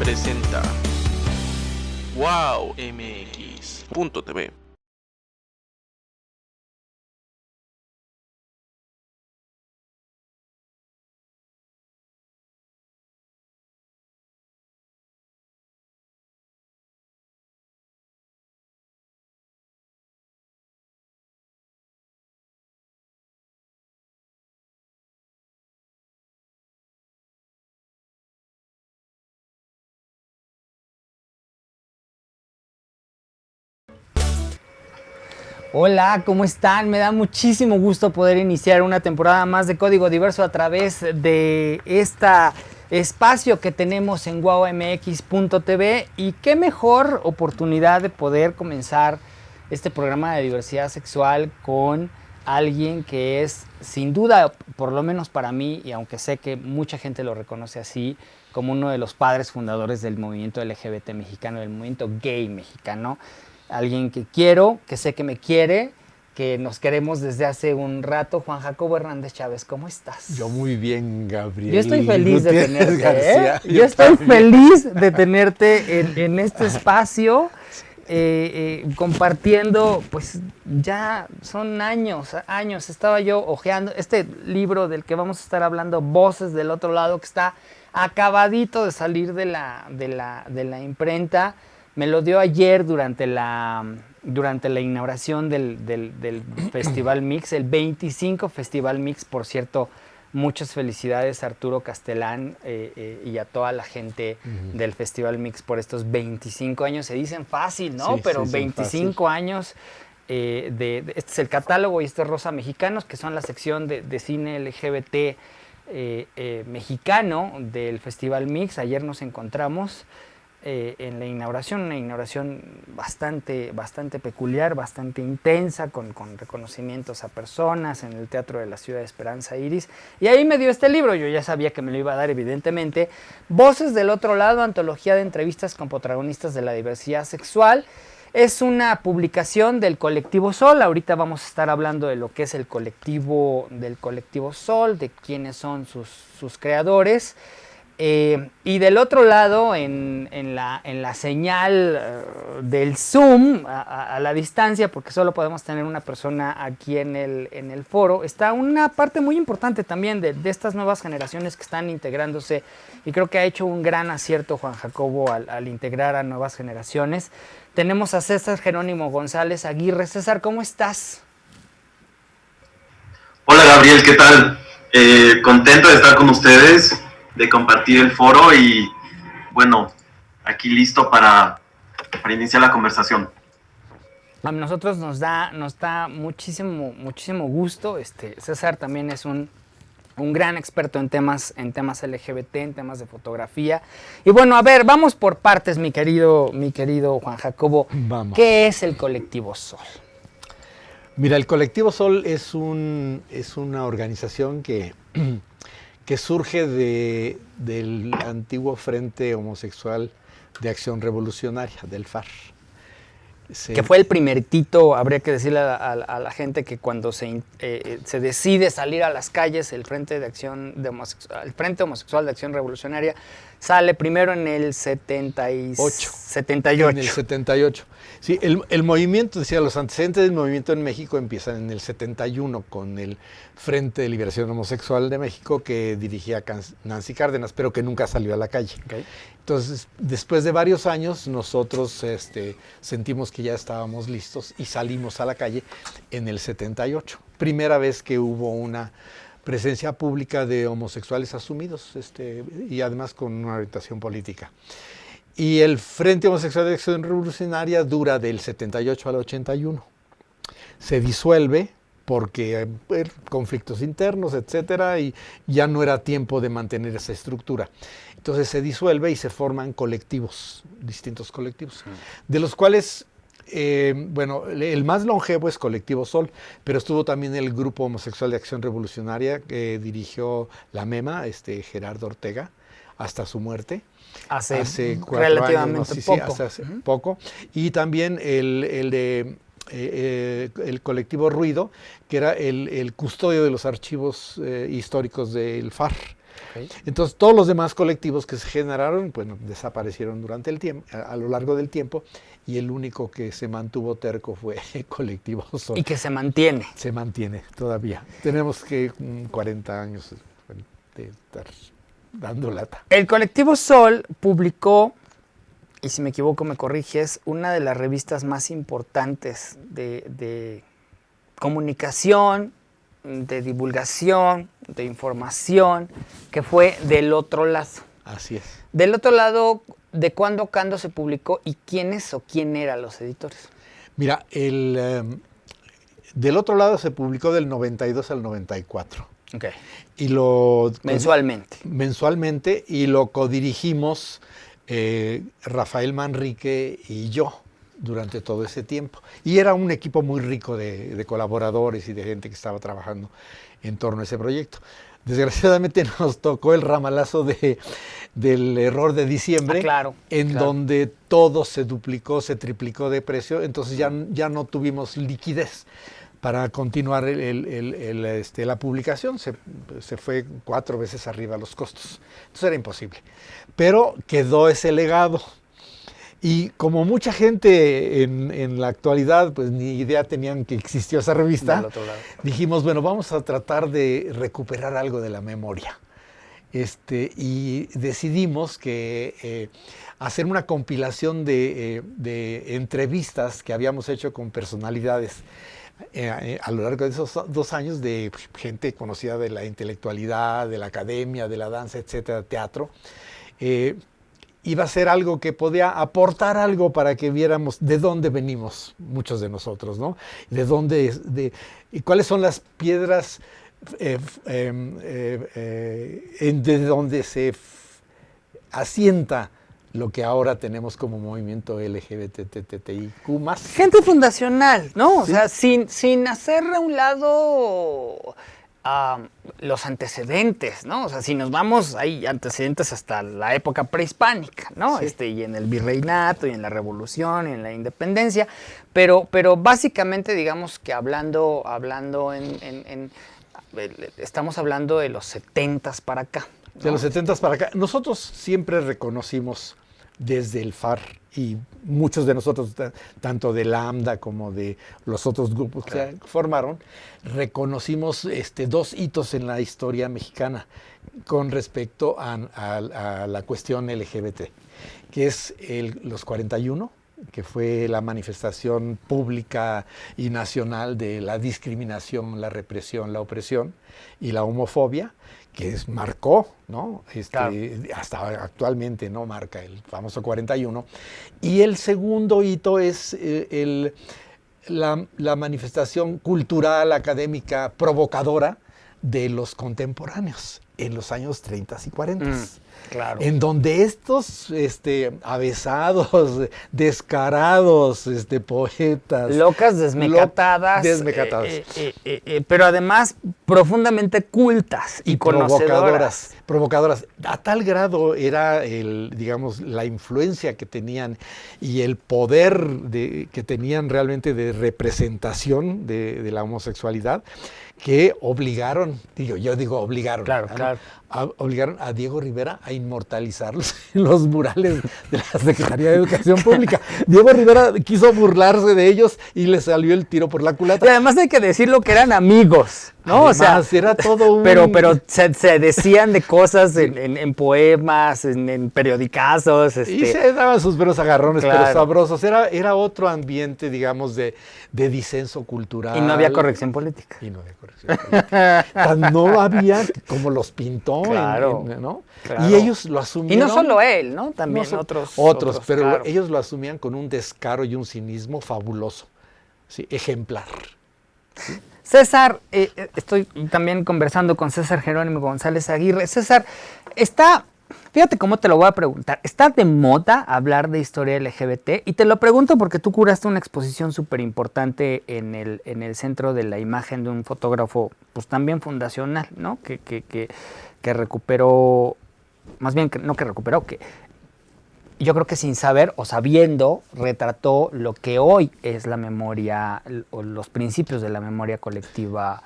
presenta wowmx.tv. Hola, ¿cómo están? Me da muchísimo gusto poder iniciar una temporada más de Código Diverso a través de este espacio que tenemos en wowmx.tv, y qué mejor oportunidad de poder comenzar este programa de diversidad sexual con alguien que es, sin duda, por lo menos para mí, y aunque sé que mucha gente lo reconoce así, como uno de los padres fundadores del movimiento LGBT mexicano, del movimiento gay mexicano. Alguien que quiero, que sé que me quiere, que nos queremos desde hace un rato. Juan Jacobo Hernández Chávez, ¿cómo estás? Yo muy bien, Gabriel. Yo estoy feliz de tenerte, García, Yo estoy feliz de tenerte en este espacio, compartiendo, pues ya son años. Estaba yo hojeando este libro del que vamos a estar hablando, Voces del Otro Lado, que está acabadito de salir de la imprenta. Me lo dio ayer durante la inauguración del Festival Mix, el 25 Festival Mix. Por cierto, muchas felicidades a Arturo Castelán y a toda la gente del Festival Mix por estos 25 años. Se dicen fácil, ¿no? Sí, pero sí, 25 años. Este es el catálogo y este es Rosa Mexicanos, que son la sección de cine LGBT mexicano del Festival Mix. Ayer nos encontramos en la inauguración, una inauguración bastante peculiar, bastante intensa, con reconocimientos a personas en el Teatro de la Ciudad de Esperanza Iris, y ahí me dio este libro. Yo ya sabía que me lo iba a dar, evidentemente. Voces del Otro Lado, antología de entrevistas con protagonistas de la diversidad sexual. Es una publicación del colectivo Sol. Ahorita vamos a estar hablando de lo que es el colectivo Sol, de quiénes son sus creadores. Y del otro lado, en la señal del Zoom, a la distancia, porque solo podemos tener una persona aquí en el foro, está una parte muy importante también de estas nuevas generaciones que están integrándose, y creo que ha hecho un gran acierto Juan Jacobo al integrar a nuevas generaciones. Tenemos a César Jerónimo González Aguirre. César, ¿cómo estás? Hola Gabriel, ¿qué tal? Contento de estar con ustedes, de compartir el foro y bueno, aquí listo para iniciar la conversación. A nosotros nos da muchísimo gusto. César también es un gran experto en temas LGBT, en temas de fotografía. Y bueno, a ver, vamos por partes, mi querido Juan Jacobo. Vamos. ¿Qué es el colectivo Sol? Mira, el colectivo Sol es una organización que surge del antiguo Frente Homosexual de Acción Revolucionaria, del FAR. Que fue el primeritito. Habría que decirle a la gente que cuando se decide salir a las calles, el Frente Homosexual de Acción Revolucionaria sale primero en el 78. En el 78. Sí, el movimiento, decía, los antecedentes del movimiento en México empiezan en el 71 con el Frente de Liberación Homosexual de México, que dirigía Nancy Cárdenas, pero que nunca salió a la calle. Okay. Entonces, después de varios años, nosotros sentimos que ya estábamos listos y salimos a la calle en el 78. Primera vez que hubo una presencia pública de homosexuales asumidos, y además con una orientación política. Y el Frente Homosexual de Acción Revolucionaria dura del 78 al 81. Se disuelve porque conflictos internos, etcétera, y ya no era tiempo de mantener esa estructura. Entonces se disuelve y se forman colectivos, distintos colectivos, de los cuales, bueno, el más longevo es Colectivo Sol, pero estuvo también el Grupo Homosexual de Acción Revolucionaria que dirigió la MEMA, Gerardo Ortega, hasta su muerte. Hace 4 relativamente años, poco. Sí, hace poco. Y también el colectivo Ruido, que era el custodio de los archivos históricos del FAR. Ok. Entonces, todos los demás colectivos que se generaron, pues desaparecieron durante el tiempo, a lo largo del tiempo, y el único que se mantuvo terco fue el colectivo Sol. Y que se mantiene. Se mantiene todavía. Tenemos que 40 años de estar dando lata. El colectivo Sol publicó, y si me equivoco me corriges, una de las revistas más importantes de comunicación, de divulgación, de información, que fue Del Otro Lado. Así es. Del Otro Lado, ¿de cuándo a cuándo se publicó y quiénes o quién eran los editores? Mira, Del Otro Lado se publicó del 92 al 94. Ok. Y lo Mensualmente. Mensualmente, y lo codirigimos Rafael Manrique y yo durante todo ese tiempo. Y era un equipo muy rico de colaboradores y de gente que estaba trabajando en torno a ese proyecto. Desgraciadamente nos tocó el ramalazo del error de diciembre, Claro. donde todo se duplicó, se triplicó de precio, entonces ya no tuvimos liquidez para continuar la publicación. Se fue 4 veces arriba los costos. Entonces era imposible. Pero quedó ese legado. Y como mucha gente en la actualidad, pues ni idea tenían que existió esa revista, Del Otro Lado. dijimos, bueno, vamos a tratar de recuperar algo de la memoria. Y decidimos que hacer una compilación de entrevistas que habíamos hecho con personalidades a lo largo de esos 2 años, de gente conocida de la intelectualidad, de la academia, de la danza, etcétera, teatro. Iba a ser algo que podía aportar algo para que viéramos de dónde venimos muchos de nosotros, ¿no? Y cuáles son las piedras de donde se asienta lo que ahora tenemos como movimiento LGBTTIQ+. Gente fundacional, ¿no? Sí. O sea, sin hacer a un lado los antecedentes, ¿no? O sea, si nos vamos, hay antecedentes hasta la época prehispánica, ¿no? Sí. Y en el virreinato, y en la revolución, y en la independencia, pero básicamente digamos que hablando estamos hablando de los 70s para acá, ¿no? De los 70s para acá. Nosotros siempre reconocimos desde el FAR, y muchos de nosotros, tanto de Lambda como de los otros grupos que se formaron, reconocimos 2 hitos en la historia mexicana con respecto a la cuestión LGBT, que es los 41, que fue la manifestación pública y nacional de la discriminación, la represión, la opresión y la homofobia, que marcó, ¿no? Claro. Hasta actualmente, ¿no? Marca el famoso 41. Y el segundo hito es la manifestación cultural, académica, provocadora de los contemporáneos en los años 30 y 40. Claro. En donde estos avesados, descarados, poetas... Locas, desmecatadas. Pero además profundamente cultas y conocedoras. Provocadoras. A tal grado era digamos, la influencia que tenían y el poder que tenían realmente de representación de la homosexualidad, que obligaron, obligaron. Claro, ¿no? claro. Obligaron a Diego Rivera a inmortalizarlos en los murales de la Secretaría de Educación Pública. Diego Rivera quiso burlarse de ellos y le salió el tiro por la culata. Y además hay que decirlo que eran amigos, ¿no? Además, o sea, era todo un... Pero se decían de cosas en poemas, en periodicazos. Y se daban sus buenos agarrones, Claro. pero sabrosos. Era otro ambiente, digamos, de disenso cultural. Y no había corrección política. Y no había corrección política. No había como los pintó, Claro, ¿no? claro. Y ellos lo asumieron. Y no solo él, ¿no? También No otros. pero claro. ellos lo asumían con un descaro y un cinismo fabuloso, ¿sí? Ejemplar. César, estoy también conversando con César Jerónimo González Aguirre. César, fíjate cómo te lo voy a preguntar, ¿está de moda hablar de historia LGBT? Y te lo pregunto porque tú curaste una exposición súper importante en el Centro de la Imagen de un fotógrafo, pues también fundacional, ¿no? Que recuperó, más bien, no que recuperó, que yo creo que sin saber o sabiendo retrató lo que hoy es la memoria o los principios de la memoria colectiva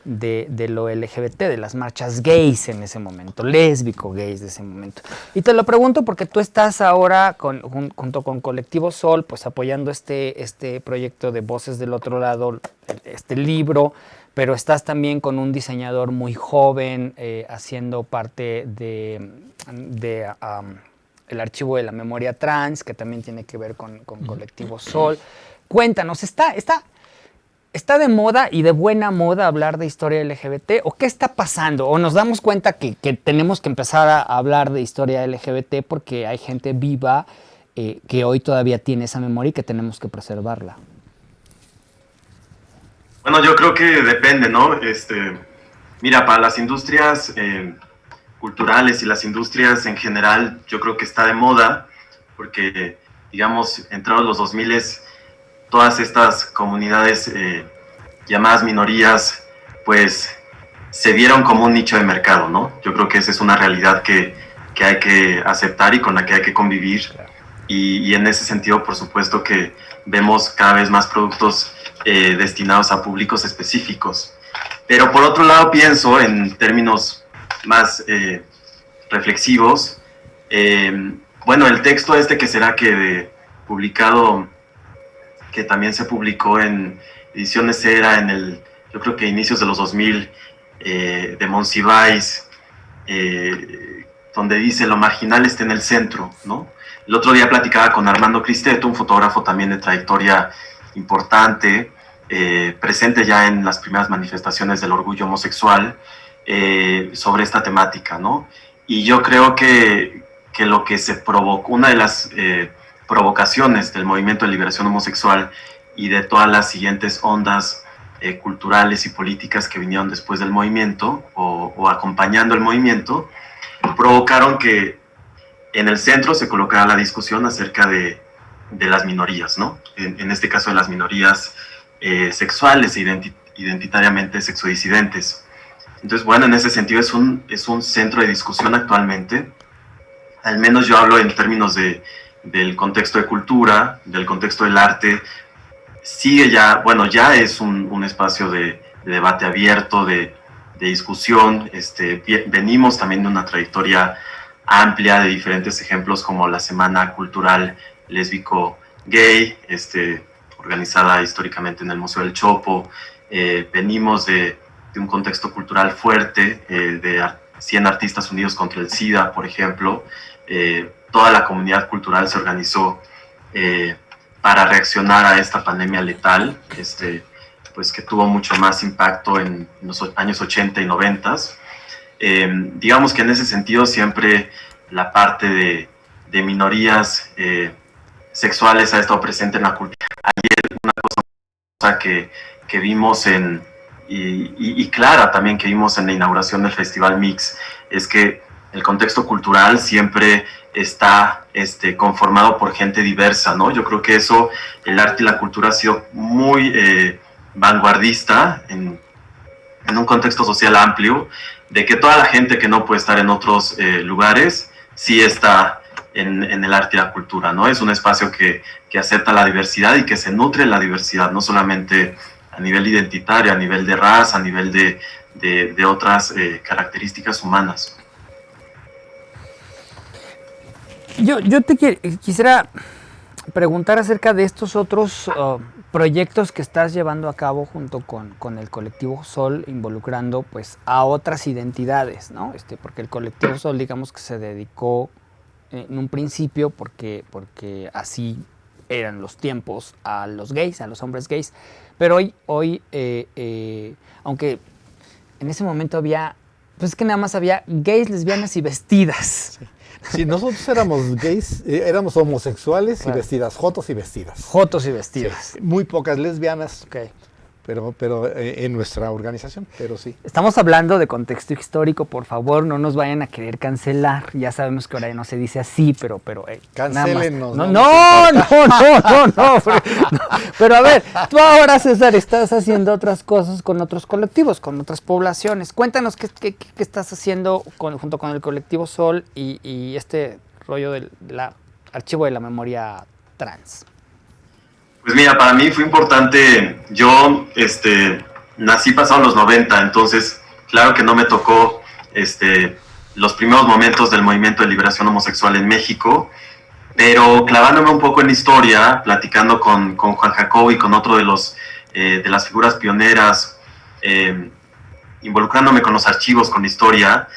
de lo LGBT, de las marchas gays en ese momento, lésbico gays de ese momento. Y te lo pregunto porque tú estás ahora junto con Colectivo Sol, pues apoyando este proyecto de Voces del Otro Lado, este libro, pero estás también con un diseñador muy joven haciendo parte de el archivo de la memoria trans, que también tiene que ver con Colectivo Sol. Cuéntanos, ¿está de moda y de buena moda hablar de historia LGBT? ¿O qué está pasando? ¿O nos damos cuenta que tenemos que empezar a hablar de historia LGBT porque hay gente viva que hoy todavía tiene esa memoria y que tenemos que preservarla? Bueno, yo creo que depende, ¿no? Mira, para las industrias culturales y las industrias en general, yo creo que está de moda, porque, digamos, entrados los 2000, todas estas comunidades llamadas minorías, pues se vieron como un nicho de mercado, ¿no? Yo creo que esa es una realidad que hay que aceptar y con la que hay que convivir. Y en ese sentido, por supuesto que vemos cada vez más productos destinados a públicos específicos. Pero por otro lado pienso en términos más reflexivos. Bueno, el texto que será publicado, que también se publicó en Ediciones Era yo creo que inicios de los 2000, de Monsiváis, donde dice: lo marginal está en el centro, ¿no? El otro día platicaba con Armando Cristeto, un fotógrafo también de trayectoria importante, presente ya en las primeras manifestaciones del orgullo homosexual, sobre esta temática, ¿no? Y yo creo que lo que se provocó, una de las provocaciones del movimiento de liberación homosexual y de todas las siguientes ondas culturales y políticas que vinieron después del movimiento o acompañando el movimiento, provocaron que en el centro se colocara la discusión acerca de las minorías, ¿no? En este caso de las minorías sexuales e identitariamente sexodisidentes. Entonces, bueno, en ese sentido es un centro de discusión actualmente. Al menos yo hablo en términos del contexto de cultura, del contexto del arte. Sigue ya es un espacio de debate abierto, de discusión. Venimos también de una trayectoria amplia de diferentes ejemplos, como la Semana Cultural Lésbico Gay, organizada históricamente en el Museo del Chopo. Venimos de un contexto cultural fuerte, de 100 Artistas Unidos contra el SIDA, por ejemplo. Toda la comunidad cultural se organizó para reaccionar a esta pandemia letal, pues que tuvo mucho más impacto en los años 80 y 90. Digamos que en ese sentido siempre la parte de minorías sexuales ha estado presente en la cultura. Ayer una cosa que vimos y clara también que vimos en la inauguración del Festival Mix, es que el contexto cultural siempre está conformado por gente diversa, ¿no? Yo creo que eso, el arte y la cultura ha sido muy vanguardista en un contexto social amplio, de que toda la gente que no puede estar en otros lugares, sí está en el arte y la cultura, ¿no? Es un espacio que acepta la diversidad y que se nutre de la diversidad, no solamente a nivel identitario, a nivel de raza, a nivel de otras características humanas. Yo te quisiera preguntar acerca de estos otros proyectos que estás llevando a cabo junto con el Colectivo Sol, involucrando pues a otras identidades, ¿no? Porque el Colectivo Sol, digamos que se dedicó en un principio porque así eran los tiempos, a los gays, a los hombres gays, pero hoy aunque en ese momento había, pues es que nada más había gays, lesbianas y vestidas. Sí. Sí, nosotros éramos gays, éramos homosexuales, claro, y vestidas, jotos y vestidas. Jotos y vestidas. Sí, muy pocas lesbianas, okay, pero en nuestra organización, pero sí. Estamos hablando de contexto histórico, por favor, no nos vayan a querer cancelar. Ya sabemos que ahora no se dice así, pero cancélennos. No. Pero a ver, tú ahora, César, estás haciendo otras cosas con otros colectivos, con otras poblaciones. Cuéntanos qué estás haciendo junto con el Colectivo Sol y este rollo del archivo de la memoria trans. Pues mira, para mí fue importante, yo nací pasados los 90, entonces claro que no me tocó los primeros momentos del movimiento de liberación homosexual en México, pero clavándome un poco en historia, platicando con Juan Jacobo y con otro de las figuras pioneras, involucrándome con los archivos, con la historia,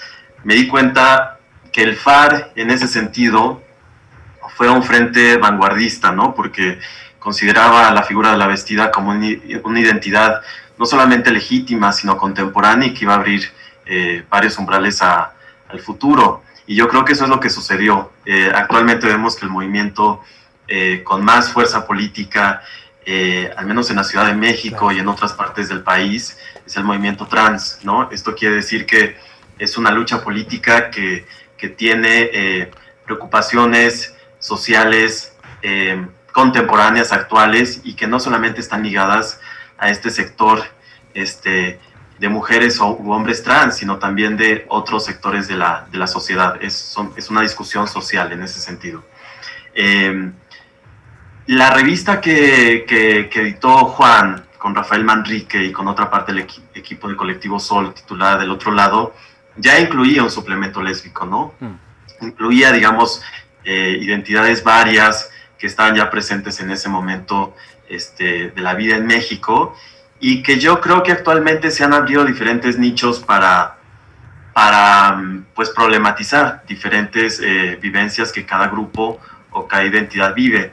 me di cuenta que el FAR en ese sentido fue un frente vanguardista, ¿no? Porque consideraba a la figura de la vestida como una identidad no solamente legítima, sino contemporánea y que iba a abrir varios umbrales al futuro. Y yo creo que eso es lo que sucedió. Actualmente vemos que el movimiento con más fuerza política, al menos en la Ciudad de México y en otras partes del país, es el movimiento trans, ¿no? Esto quiere decir que es una lucha política que tiene preocupaciones sociales contemporáneas, actuales, y que no solamente están ligadas a este sector de mujeres u hombres trans, sino también de otros sectores de la sociedad. Es una discusión social en ese sentido. La revista que editó Juan con Rafael Manrique y con otra parte del equipo del Colectivo Sol, titulada Del Otro Lado, ya incluía un suplemento lésbico, ¿no? Incluía, digamos, identidades varias que estaban ya presentes en ese momento de la vida en México, y que yo creo que actualmente se han abierto diferentes nichos para pues problematizar diferentes vivencias que cada grupo o cada identidad vive.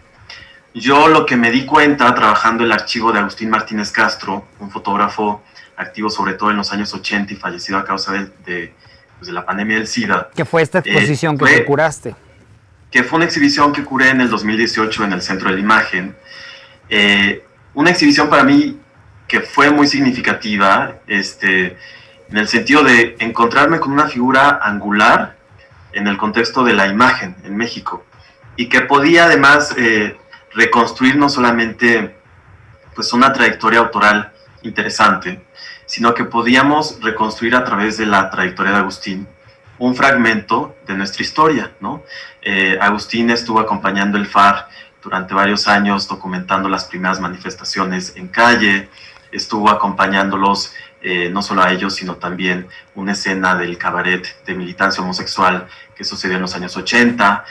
Yo lo que me di cuenta trabajando el archivo de Agustín Martínez Castro, un fotógrafo activo sobre todo en los años 80 y fallecido a causa de la pandemia del SIDA. ¿Qué fue esta exposición que te curaste? Que fue una exhibición que curé en el 2018 en el Centro de la Imagen. Una exhibición para mí que fue muy significativa, en el sentido de encontrarme con una figura angular en el contexto de la imagen en México, y que podía además reconstruir no solamente pues una trayectoria autoral interesante, sino que podíamos reconstruir a través de la trayectoria de Agustín un fragmento de nuestra historia, ¿no? Agustín estuvo acompañando el FAR durante varios años, documentando las primeras manifestaciones en calle, estuvo acompañándolos no solo a ellos, sino también una escena del cabaret de militancia homosexual que sucedió en los años 80,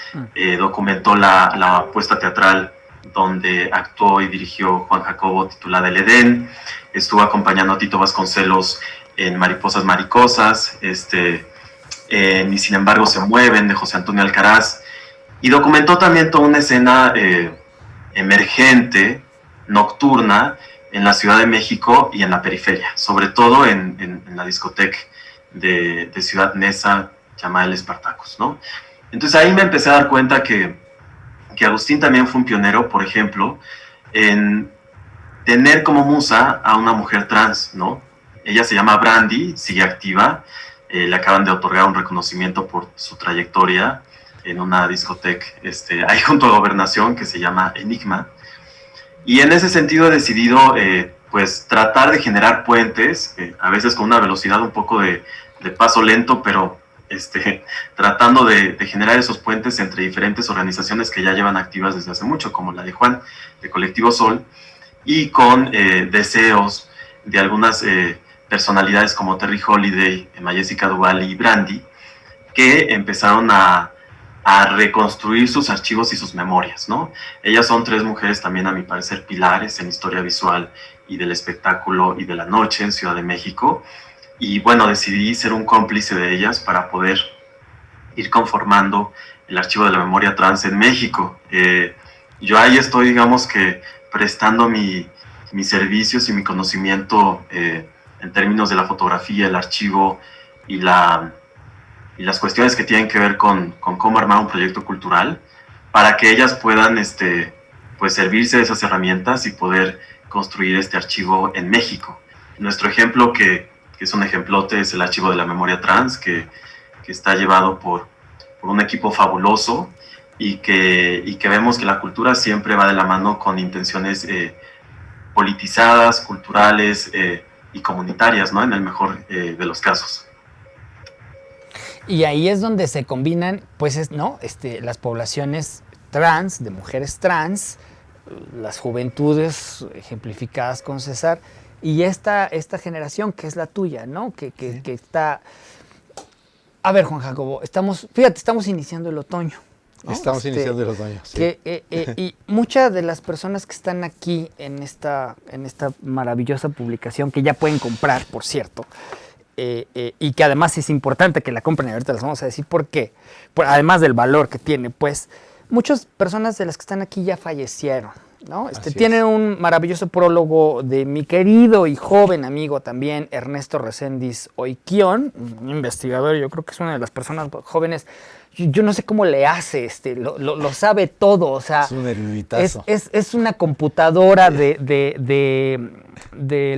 documentó la puesta teatral donde actuó y dirigió Juan Jacobo, titulada El Edén, estuvo acompañando a Tito Vasconcelos en Mariposas Maricosas, Ni sin embargo se mueven, de José Antonio Alcaraz, y documentó también toda una escena emergente, nocturna, en la Ciudad de México y en la periferia, sobre todo en la discoteca de Ciudad Neza llamada El Espartacus, ¿no? Entonces ahí me empecé a dar cuenta que Agustín también fue un pionero, por ejemplo, en tener como musa a una mujer trans, ¿no? Ella se llama Brandy, sigue activa, le acaban de otorgar un reconocimiento por su trayectoria en una discoteca ahí junto a Gobernación, que se llama Enigma. Y en ese sentido he decidido pues tratar de generar puentes, a veces con una velocidad un poco de paso lento, pero tratando de generar esos puentes entre diferentes organizaciones que ya llevan activas desde hace mucho, como la de Juan, de Colectivo Sol, y con deseos de algunas personalidades como Terry Holiday, Jessica Duval y Brandy, que empezaron a reconstruir sus archivos y sus memorias, ¿no? Ellas son tres mujeres también, a mi parecer, pilares en historia visual y del espectáculo y de la noche en Ciudad de México. Y bueno, decidí ser un cómplice de ellas para poder ir conformando el archivo de la memoria trans en México. Yo ahí estoy, digamos que, prestando mis servicios y mi conocimiento en términos de la fotografía, el archivo y las cuestiones que tienen que ver con cómo armar un proyecto cultural, para que ellas puedan pues servirse de esas herramientas y poder construir este archivo en México. Nuestro ejemplo, que es un ejemplote, es el archivo de la memoria trans, que está llevado por un equipo fabuloso, y que vemos que la cultura siempre va de la mano con intenciones politizadas, culturales y comunitarias, ¿no? En el mejor de los casos. Y ahí es donde se combinan, pues, las poblaciones trans, de mujeres trans, las juventudes ejemplificadas con César, y esta generación que es la tuya, ¿no? Que está... A ver, Juan Jacobo, estamos iniciando el otoño, ¿no? Estamos iniciando el otoño, sí. Y muchas de las personas que están aquí en esta maravillosa publicación, que ya pueden comprar, por cierto, y que además es importante que la compren, y ahorita les vamos a decir por qué, además del valor que tiene, pues muchas personas de las que están aquí ya fallecieron, ¿no? Tienen un maravilloso prólogo de mi querido y joven amigo también, Ernesto Reséndiz Oiquión, un investigador, yo creo que es una de las personas jóvenes. Yo no sé cómo le hace, lo sabe todo, o sea, es un eruditazo. Es una computadora de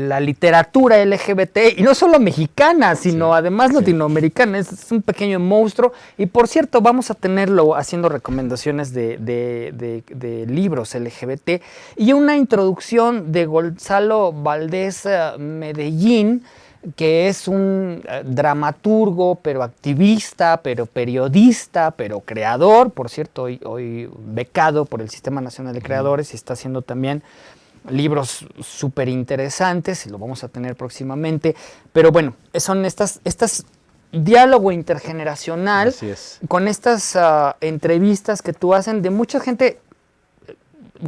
la literatura LGBT, y no solo mexicana, sino además latinoamericana. Es un pequeño monstruo, y por cierto, vamos a tenerlo haciendo recomendaciones de libros LGBT, y una introducción de Gonzalo Valdés Medellín, que es un dramaturgo, pero activista, pero periodista, pero creador, por cierto, hoy becado por el Sistema Nacional de Creadores, y está haciendo también libros súper interesantes, y lo vamos a tener próximamente, pero bueno, son estas diálogo intergeneracional, con estas entrevistas que tú hacen de mucha gente.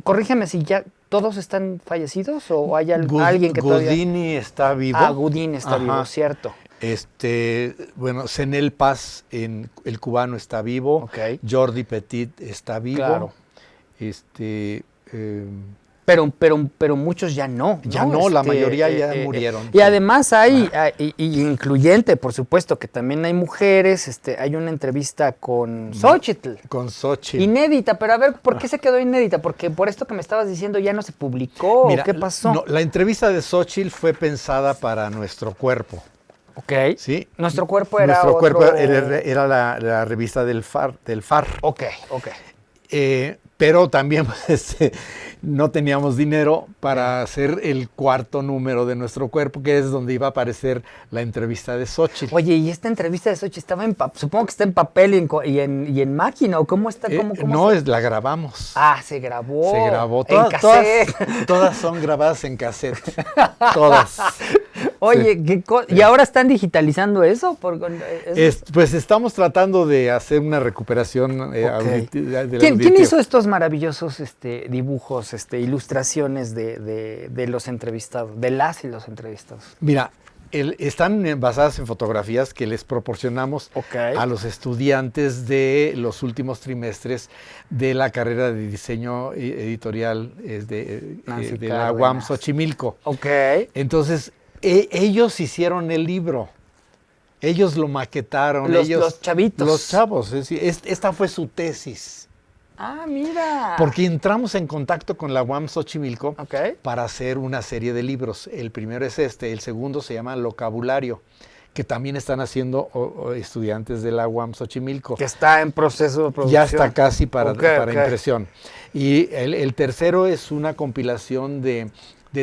Corrígeme si ya todos están fallecidos o hay alguien que todavía... Gudini está vivo. Gudini está vivo, cierto. Bueno, Zenel Paz, el cubano, está vivo. Okay. Jordi Petit está vivo. Claro. Pero muchos ya no. Ya no, la mayoría ya murieron. Y además hay, incluyente, por supuesto, que también hay mujeres. Hay una entrevista con Xóchitl. Con Xóchitl. Inédita, pero a ver, ¿por qué se quedó inédita? Porque por esto que me estabas diciendo ya no se publicó. Mira, ¿qué pasó? No, la entrevista de Xóchitl fue pensada para Nuestro Cuerpo. Ok. ¿Sí? Nuestro Cuerpo era Nuestro otro... Cuerpo era la revista del FAR. Ok. Pero también no teníamos dinero para hacer el cuarto número de Nuestro Cuerpo, que es donde iba a aparecer la entrevista de Xóchitl. Oye, ¿y esta entrevista de Xóchitl estaba supongo que está en papel y en máquina, o cómo está? No, la grabamos. Se grabó. Se grabó. En cassette. Todas son grabadas en cassette. Todas. Oye, ¿y ahora están digitalizando eso? Pues estamos tratando de hacer una recuperación ¿Quién hizo estos maravillosos dibujos, ilustraciones de los entrevistados, de las y los entrevistados? Mira, están basadas en fotografías que les proporcionamos a los estudiantes de los últimos trimestres de la carrera de diseño editorial de la UAM Xochimilco. Entonces, ellos hicieron el libro. Ellos lo maquetaron. Los chavitos. Los chavos. Esta fue su tesis. Mira. Porque entramos en contacto con la UAM Xochimilco para hacer una serie de libros. El primero es el segundo se llama Locabulario, que también están haciendo estudiantes de la UAM Xochimilco. Que está en proceso de producción. Ya está casi para impresión. Y el tercero es una compilación de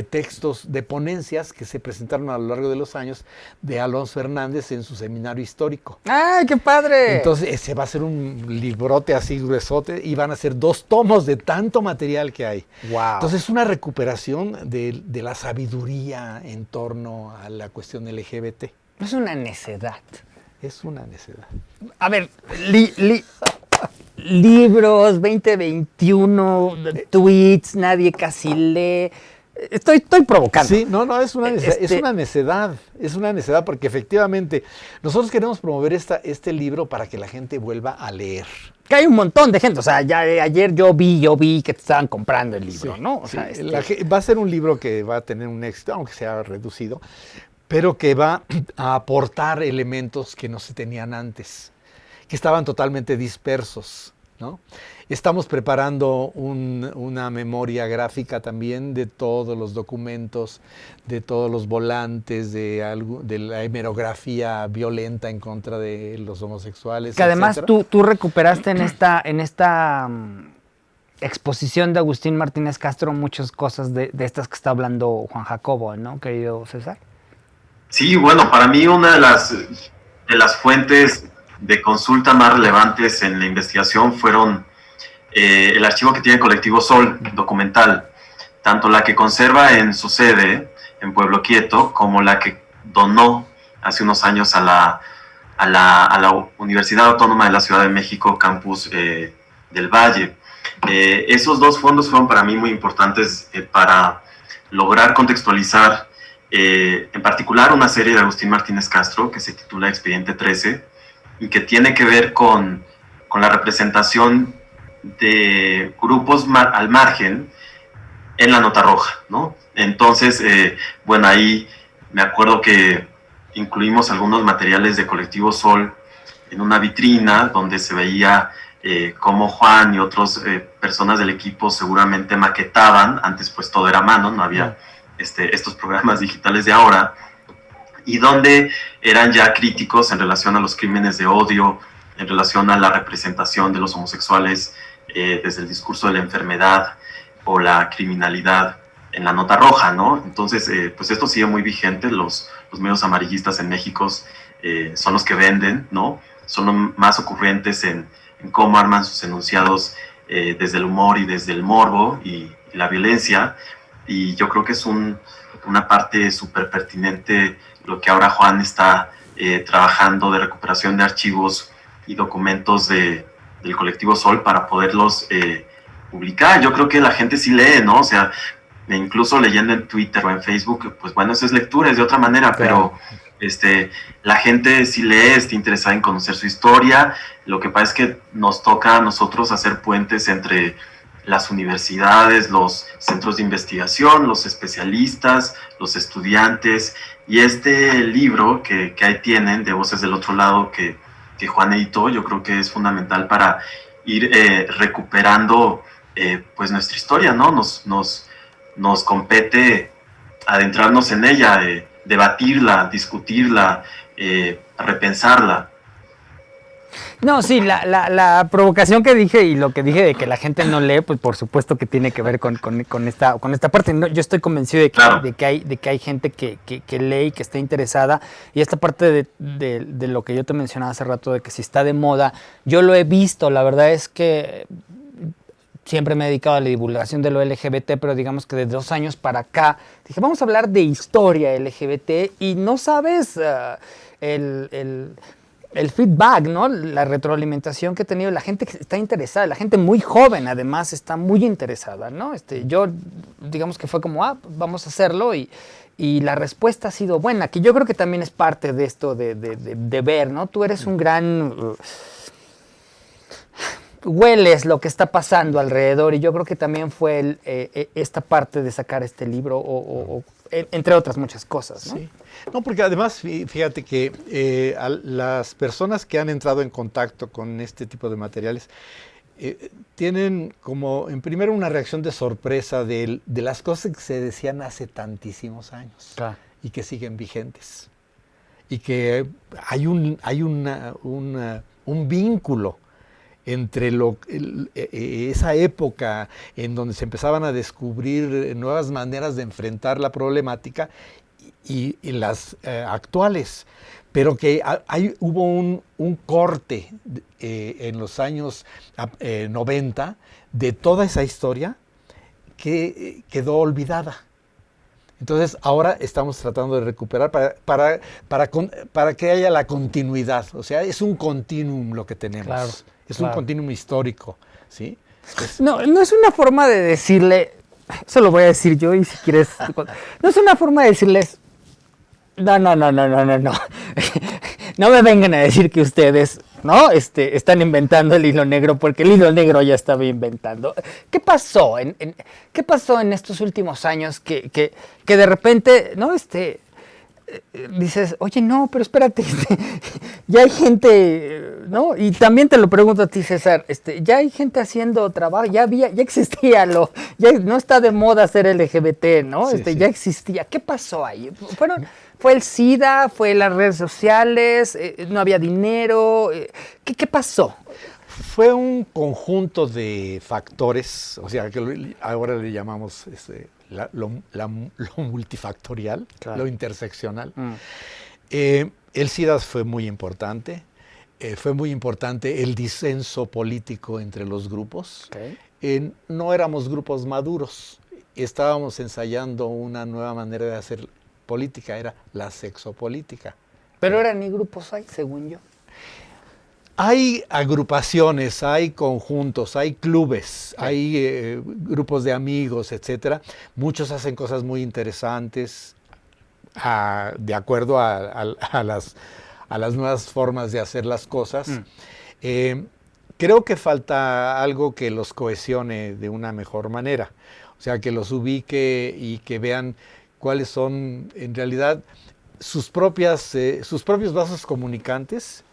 textos, de ponencias que se presentaron a lo largo de los años de Alonso Hernández en su seminario histórico. ¡Ay, qué padre! Entonces, ese va a ser un librote así gruesote y van a ser 2 tomos de tanto material que hay. ¡Wow! Entonces, es una recuperación de la sabiduría en torno a la cuestión LGBT. Es una necedad. Es una necedad. A ver, libros, 2021, tweets, nadie casi lee... Estoy provocando. Sí, no, es una necedad, es una necedad porque efectivamente nosotros queremos promover este libro para que la gente vuelva a leer. Que hay un montón de gente, o sea, ya ayer yo vi que te estaban comprando el libro, ¿no? O sea, va a ser un libro que va a tener un éxito, aunque sea reducido, pero que va a aportar elementos que no se tenían antes, que estaban totalmente dispersos, ¿no? Estamos preparando una memoria gráfica también de todos los documentos, de todos los volantes, de la hemerografía violenta en contra de los homosexuales. Que además tú recuperaste en esta exposición de Agustín Martínez Castro muchas cosas de estas que está hablando Juan Jacobo, ¿no, querido César? Sí, bueno, para mí una de las fuentes de consulta más relevantes en la investigación fueron el archivo que tiene el Colectivo Sol, documental, tanto la que conserva en su sede en Pueblo Quieto, como la que donó hace unos años a la Universidad Autónoma de la Ciudad de México, Campus del Valle. Esos dos fondos fueron para mí muy importantes para lograr contextualizar, en particular, una serie de Agustín Martínez Castro que se titula Expediente 13 y que tiene que ver con la representación de grupos al margen en la nota roja, ¿no? Entonces, bueno, ahí me acuerdo que incluimos algunos materiales de Colectivo Sol en una vitrina donde se veía cómo Juan y otras personas del equipo seguramente maquetaban, antes pues todo era a mano, no había estos programas digitales de ahora, y donde eran ya críticos en relación a los crímenes de odio, en relación a la representación de los homosexuales desde el discurso de la enfermedad o la criminalidad en la nota roja, ¿no? Entonces, pues esto sigue muy vigente, los medios amarillistas en México son los que venden, ¿no? Son los más ocurrentes en cómo arman sus enunciados desde el humor y desde el morbo y la violencia, y yo creo que es una parte súper pertinente lo que ahora Juan está trabajando de recuperación de archivos y documentos del Colectivo Sol para poderlos publicar. Yo creo que la gente sí lee, ¿no? O sea, incluso leyendo en Twitter o en Facebook, pues bueno, eso es lectura, es de otra manera, claro. Pero la gente sí lee, está interesada en conocer su historia. Lo que pasa es que nos toca a nosotros hacer puentes entre las universidades, los centros de investigación, los especialistas, los estudiantes, y este libro que ahí tienen, de Voces del Otro Lado, que Juan editó, yo creo que es fundamental para ir recuperando pues nuestra historia, ¿no? Nos compete adentrarnos en ella, debatirla, discutirla, repensarla. No, sí, la provocación que dije y lo que dije de que la gente no lee, pues por supuesto que tiene que ver con esta parte. No, yo estoy convencido de que, claro, de que hay gente que lee y que está interesada. Y esta parte de lo que yo te mencionaba hace rato, de que si está de moda, yo lo he visto. La verdad es que siempre me he dedicado a la divulgación de lo LGBT, pero digamos que de 2 años para acá dije, vamos a hablar de historia LGBT, y no sabes el feedback, ¿no? La retroalimentación que he tenido, la gente que está interesada, la gente muy joven además está muy interesada, ¿no? Yo digamos que fue como, vamos a hacerlo, y la respuesta ha sido buena, que yo creo que también es parte de esto de ver, ¿no? Tú eres un gran... hueles lo que está pasando alrededor, y yo creo que también fue esta parte de sacar este libro, entre otras muchas cosas, ¿no? Sí. No, porque además, fíjate que las personas que han entrado en contacto con este tipo de materiales tienen como, en primero, una reacción de sorpresa de las cosas que se decían hace tantísimos años, claro, y que siguen vigentes. Y que hay un vínculo entre esa época en donde se empezaban a descubrir nuevas maneras de enfrentar la problemática y las actuales, pero que hubo un corte en los años 90 de toda esa historia que quedó olvidada. Entonces ahora estamos tratando de recuperar para que haya la continuidad, o sea, es un continuum lo que tenemos. Claro. Es un continuum histórico, ¿sí? No es una forma de decirle, eso lo voy a decir yo, y si quieres, no es una forma de decirles, no. No me vengan a decir que ustedes, ¿no? Están inventando el hilo negro, porque el hilo negro ya estaba inventando. ¿Qué pasó? ¿Qué pasó en estos últimos años que de repente, ¿no? Dices, oye, no, pero espérate, ya hay gente, ¿no? Y también te lo pregunto a ti, César, ya hay gente haciendo trabajo, ya existía ya no está de moda ser LGBT, ¿no? Sí, sí. Ya existía. ¿Qué pasó ahí? ¿Fue el SIDA? ¿Fue las redes sociales? ¿No había dinero? ¿Qué pasó? Fue un conjunto de factores, o sea, que ahora le llamamos lo multifactorial, claro, lo interseccional. El SIDA fue muy importante. Fue muy importante el disenso político entre los grupos. Okay. No éramos grupos maduros estábamos ensayando una nueva manera de hacer política, era la sexopolítica. Pero eran ni grupos hay, según yo. Hay agrupaciones, hay conjuntos, hay clubes, hay grupos de amigos, etcétera. Muchos hacen cosas muy interesantes de acuerdo a las nuevas formas de hacer las cosas. Creo que falta algo que los cohesione de una mejor manera. O sea, que los ubique y que vean cuáles son, en realidad, sus propios vasos comunicantes,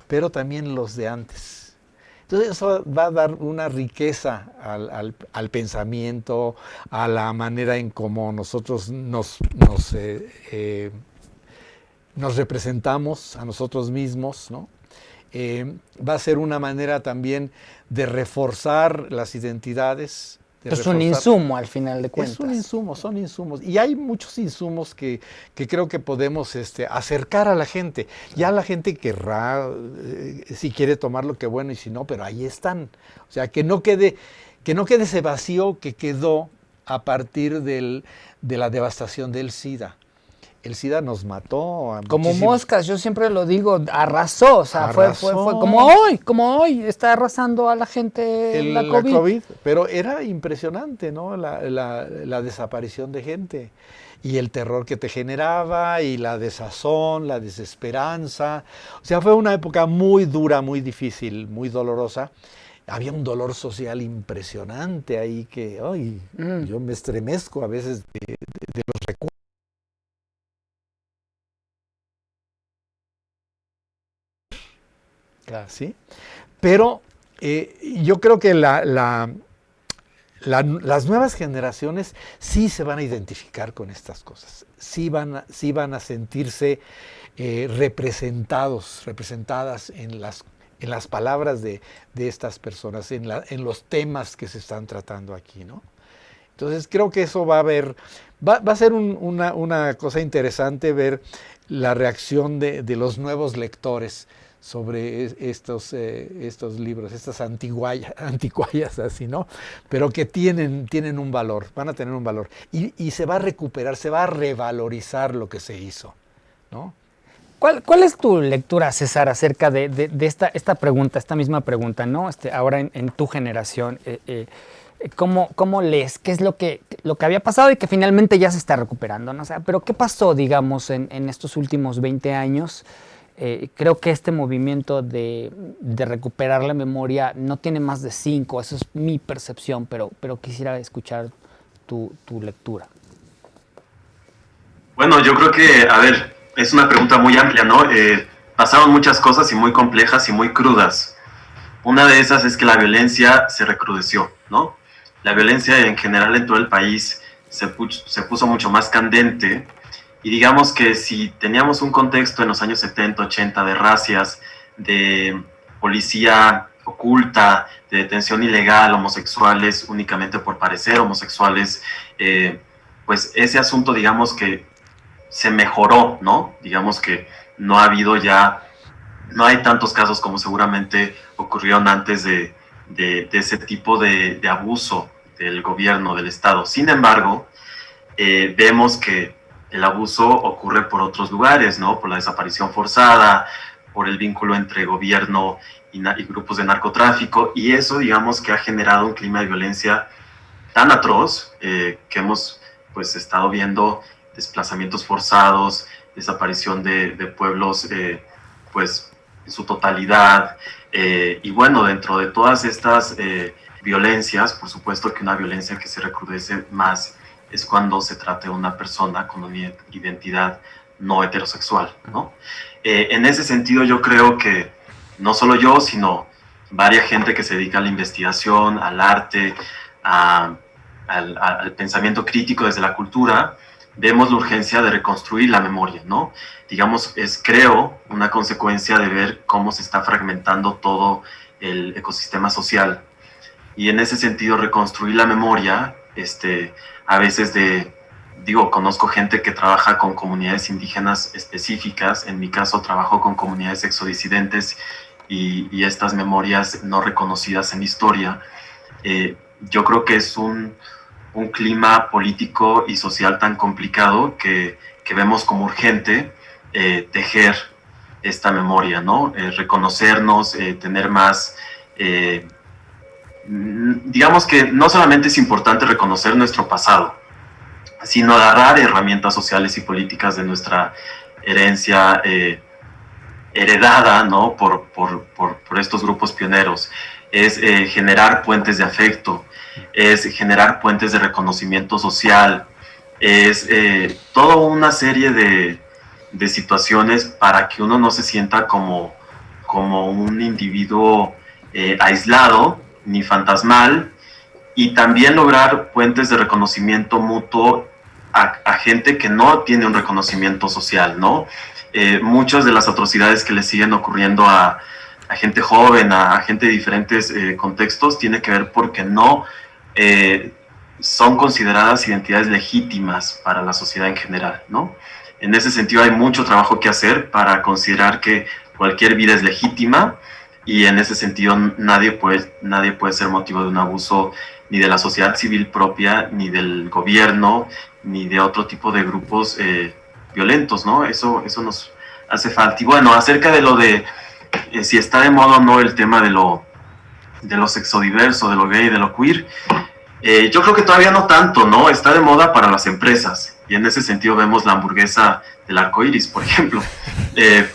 pero también los de antes. Entonces eso va a dar una riqueza al pensamiento, a la manera en cómo nosotros nos representamos a nosotros mismos, ¿no? Va a ser una manera también de reforzar las identidades. Es un insumo al final de cuentas. Es un insumo, son insumos. Y hay muchos insumos que creo que podemos acercar a la gente. Ya la gente querrá, si quiere tomarlo, qué bueno, y si no, pero ahí están. O sea, que no quede ese vacío que quedó a partir de la devastación del SIDA. El SIDA nos mató a como muchísimos. moscas, yo siempre lo digo, arrasó, o sea, fue como hoy, está arrasando a la gente la COVID. Pero era impresionante, ¿no? La desaparición de gente y el terror que te generaba y la desazón, la desesperanza. O sea, fue una época muy dura, muy difícil, muy dolorosa. Había un dolor social impresionante ahí que, yo me estremezco a veces de los recuerdos. Claro. ¿Sí? Pero yo creo que las nuevas generaciones sí se van a identificar con estas cosas, sí van a sentirse representadas en las palabras de estas personas, en los temas que se están tratando aquí, ¿no? Entonces creo que eso va a ser una cosa interesante ver la reacción de los nuevos lectores sobre estos libros, estas anticuallas así, ¿no? Pero que tienen un valor, van a tener un valor. Y se va a recuperar, se va a revalorizar lo que se hizo, ¿no? ¿Cuál es tu lectura, César, acerca de esta pregunta, esta misma pregunta, ¿no? Ahora en tu generación, ¿cómo lees? ¿Qué es lo que había pasado y que finalmente ya se está recuperando, ¿no? O sea, pero ¿qué pasó, digamos, en estos últimos 20 años? Creo que este movimiento de recuperar la memoria no tiene más de 5, eso es mi percepción, pero quisiera escuchar tu lectura. Bueno, yo creo que, a ver, es una pregunta muy amplia, ¿no? Pasaron muchas cosas y muy complejas y muy crudas. Una de esas es que la violencia se recrudeció, ¿no? La violencia en general en todo el país se puso mucho más candente. Y digamos que si teníamos un contexto en los años 70, 80 de racias, de policía oculta, de detención ilegal, homosexuales únicamente por parecer homosexuales, pues ese asunto, digamos que se mejoró, ¿no? Digamos que no hay tantos casos como seguramente ocurrieron antes de ese tipo de abuso del gobierno, del Estado. Sin embargo, vemos que el abuso ocurre por otros lugares, ¿no? Por la desaparición forzada, por el vínculo entre gobierno y grupos de narcotráfico, y eso, digamos, que ha generado un clima de violencia tan atroz que hemos, pues, estado viendo desplazamientos forzados, desaparición de pueblos, pues, en su totalidad, y bueno, dentro de todas estas violencias, por supuesto que una violencia que se recrudece más es cuando se trata de una persona con una identidad no heterosexual, ¿no? En ese sentido, yo creo que no solo yo, sino varias gente que se dedica a la investigación, al arte, al pensamiento crítico desde la cultura, vemos la urgencia de reconstruir la memoria, ¿no? Digamos, creo, una consecuencia de ver cómo se está fragmentando todo el ecosistema social. Y en ese sentido, reconstruir la memoria, a veces conozco gente que trabaja con comunidades indígenas específicas. En mi caso, trabajo con comunidades exodisidentes y estas memorias no reconocidas en la historia. Yo creo que es un un clima político y social tan complicado que vemos como urgente tejer esta memoria, ¿no? Reconocernos, tener más... digamos que no solamente es importante reconocer nuestro pasado, sino agarrar herramientas sociales y políticas de nuestra herencia heredada, ¿no? por estos grupos pioneros. Es generar puentes de afecto, es generar puentes de reconocimiento social, es toda una serie de situaciones para que uno no se sienta como un individuo aislado ni fantasmal, y también lograr puentes de reconocimiento mutuo a gente que no tiene un reconocimiento social, ¿no? Muchas de las atrocidades que le siguen ocurriendo a gente joven, a gente de diferentes contextos, tiene que ver porque no son consideradas identidades legítimas para la sociedad en general, ¿no? En ese sentido hay mucho trabajo que hacer para considerar que cualquier vida es legítima, y en ese sentido nadie puede ser motivo de un abuso ni de la sociedad civil propia, ni del gobierno, ni de otro tipo de grupos violentos, ¿no? Eso nos hace falta. Y bueno, acerca de lo de si está de moda o no el tema de lo sexodiverso, de lo gay, de lo queer, yo creo que todavía no tanto, ¿no? Está de moda para las empresas, y en ese sentido vemos la hamburguesa del arco iris, por ejemplo,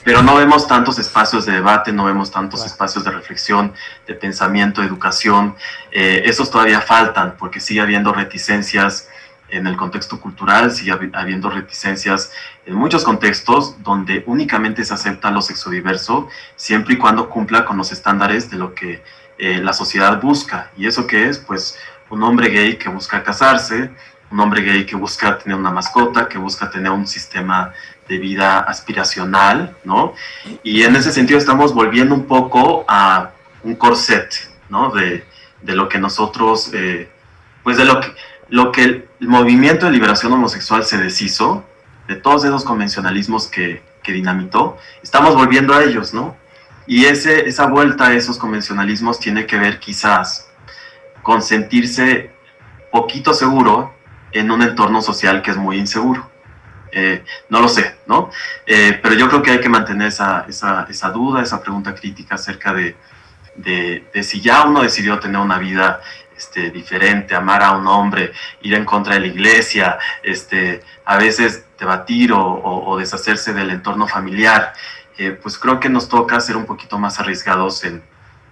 pero no vemos tantos espacios de debate, no vemos tantos espacios de reflexión, de pensamiento, de educación. Esos todavía faltan, porque sigue habiendo reticencias en el contexto cultural, sigue habiendo reticencias en muchos contextos donde únicamente se acepta lo sexodiverso siempre y cuando cumpla con los estándares de lo que la sociedad busca. ¿Y eso qué es? Pues un hombre gay que busca casarse, un hombre gay que busca tener una mascota, que busca tener un sistema de vida aspiracional, ¿no? Y en ese sentido estamos volviendo un poco a un corset, ¿no? De lo que nosotros, pues de lo que el movimiento de liberación homosexual se deshizo, de todos esos convencionalismos que dinamitó, estamos volviendo a ellos, ¿no? Y esa vuelta a esos convencionalismos tiene que ver quizás con sentirse poquito seguro en un entorno social que es muy inseguro. No lo sé, ¿no? Pero yo creo que hay que mantener esa duda, esa pregunta crítica acerca de si ya uno decidió tener una vida diferente, amar a un hombre, ir en contra de la iglesia, a veces debatir o deshacerse del entorno familiar. Pues creo que nos toca ser un poquito más arriesgados en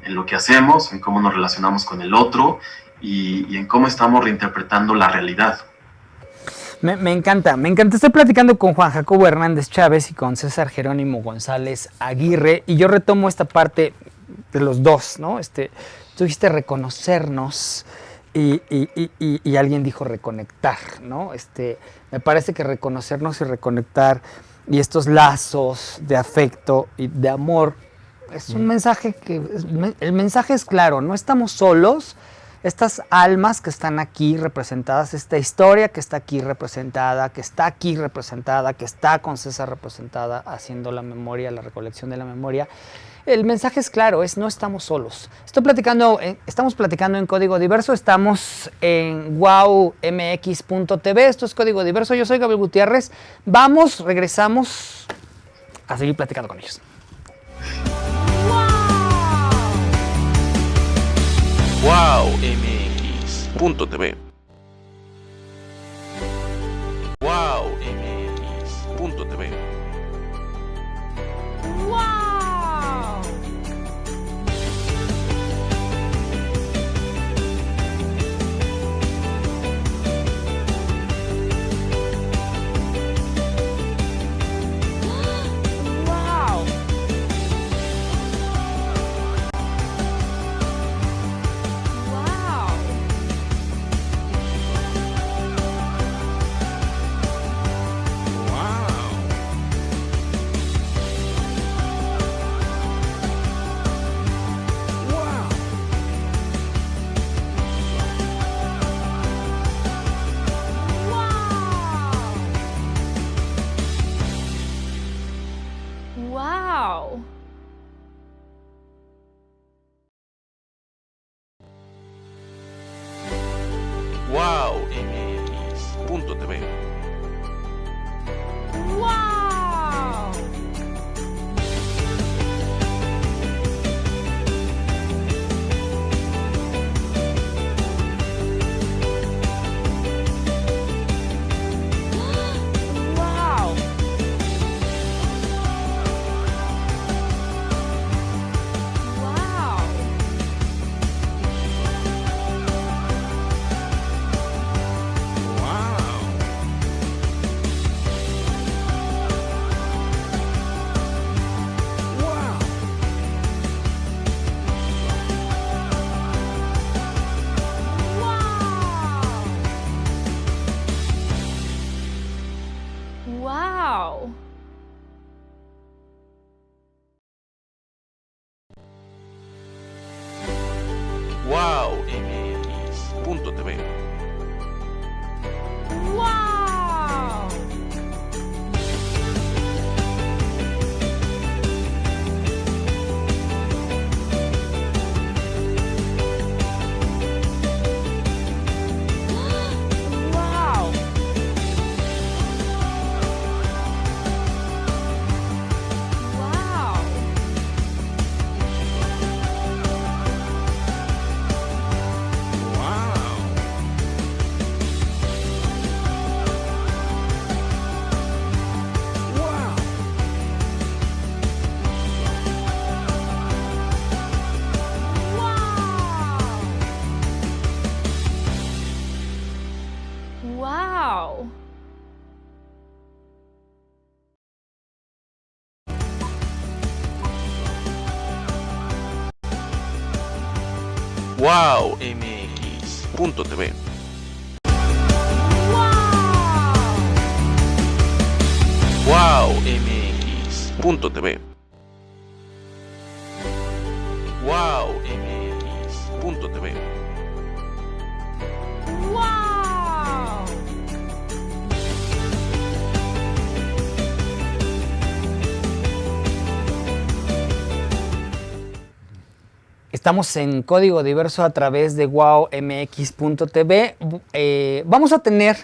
lo que hacemos, en cómo nos relacionamos con el otro y en cómo estamos reinterpretando la realidad. Me encanta. Estoy platicando con Juan Jacobo Hernández Chávez y con César Jerónimo González Aguirre, y yo retomo esta parte de los dos, ¿no? Tú dijiste reconocernos y alguien dijo reconectar, ¿no? Me parece que reconocernos y reconectar y estos lazos de afecto y de amor es un mensaje el mensaje es claro, no estamos solos. Estas almas que están aquí representadas, esta historia que está aquí representada, que está con César representada, haciendo la memoria, la recolección de la memoria. El mensaje es claro, no estamos solos. Estamos platicando en Código Diverso, estamos en wowmx.tv, esto es Código Diverso, yo soy Gabriel Gutiérrez. Regresamos a seguir platicando con ellos. wowmx.tv wowmx.tv Wow.tv. ¡Wow! ¡Wow! ¡Wow! ¡Wow! Wow.mx.tv. ¡Wow! ¡Wow! ¡Wow! ¡Wow! Wow.mx.tv. Wow.mx.tv. Wow.mx.tv. ¡Wow! Estamos en Código Diverso a través de wowmx.tv. Vamos a tener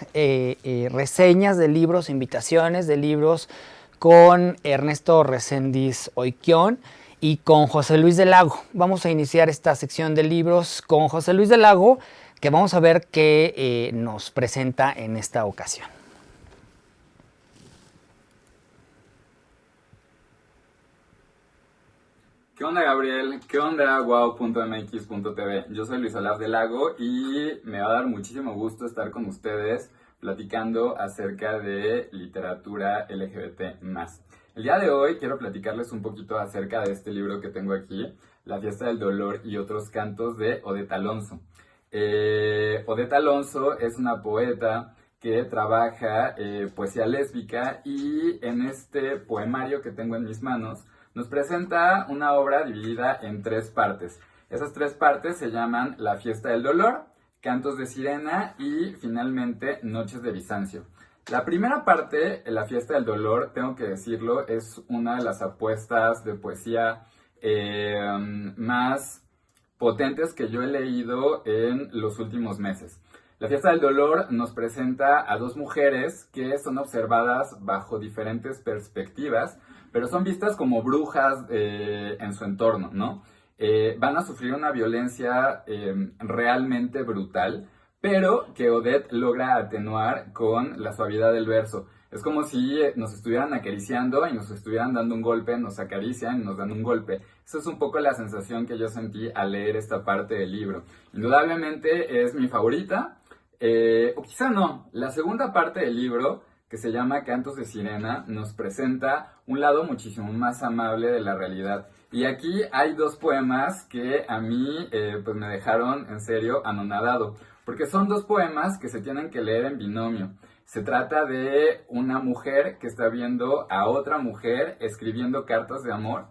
reseñas de libros, invitaciones de libros con Ernesto Reséndiz Oiquión y con José Luis del Lago. Vamos a iniciar esta sección de libros con José Luis del Lago, que vamos a ver qué nos presenta en esta ocasión. ¿Qué onda, Gabriel? ¿Qué onda, wow.mx.tv? Yo soy Luis Olaf del Lago y me va a dar muchísimo gusto estar con ustedes platicando acerca de literatura LGBT+. El día de hoy quiero platicarles un poquito acerca de este libro que tengo aquí, La fiesta del dolor y otros cantos, de Odette Alonso. Odette Alonso es una poeta que trabaja poesía lésbica, y en este poemario que tengo en mis manos nos presenta una obra dividida en 3 partes. Esas 3 partes se llaman La fiesta del dolor, Cantos de sirena y finalmente Noches de Bizancio. La primera parte, La fiesta del dolor, tengo que decirlo, es una de las apuestas de poesía más potentes que yo he leído en los últimos meses. La fiesta del dolor nos presenta a 2 mujeres que son observadas bajo diferentes perspectivas, pero son vistas como brujas en su entorno, ¿no? Van a sufrir una violencia realmente brutal, pero que Odette logra atenuar con la suavidad del verso. Es como si nos estuvieran acariciando y nos estuvieran dando un golpe, nos acarician y nos dan un golpe. Esa es un poco la sensación que yo sentí al leer esta parte del libro. Indudablemente es mi favorita, o quizá no. La segunda parte del libro, que se llama Cantos de Sirena, nos presenta un lado muchísimo más amable de la realidad. Y aquí hay 2 poemas que a mí pues me dejaron en serio anonadado, porque son 2 poemas que se tienen que leer en binomio. Se trata de una mujer que está viendo a otra mujer escribiendo cartas de amor,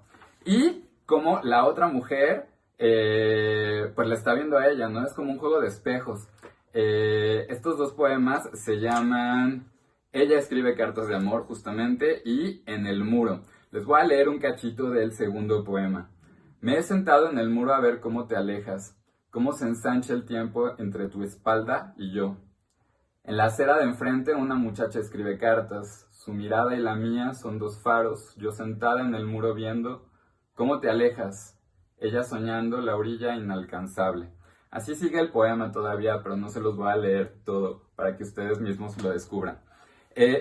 y como la otra mujer pues la está viendo a ella, ¿no? Es como un juego de espejos. Estos 2 poemas se llaman Ella escribe cartas de amor, justamente, y En el muro. Les voy a leer un cachito del segundo poema. Me he sentado en el muro a ver cómo te alejas, cómo se ensancha el tiempo entre tu espalda y yo. En la acera de enfrente una muchacha escribe cartas. Su mirada y la mía son dos faros. Yo sentada en el muro viendo. ¿Cómo te alejas? Ella soñando la orilla inalcanzable. Así sigue el poema todavía, pero no se los voy a leer todo para que ustedes mismos lo descubran.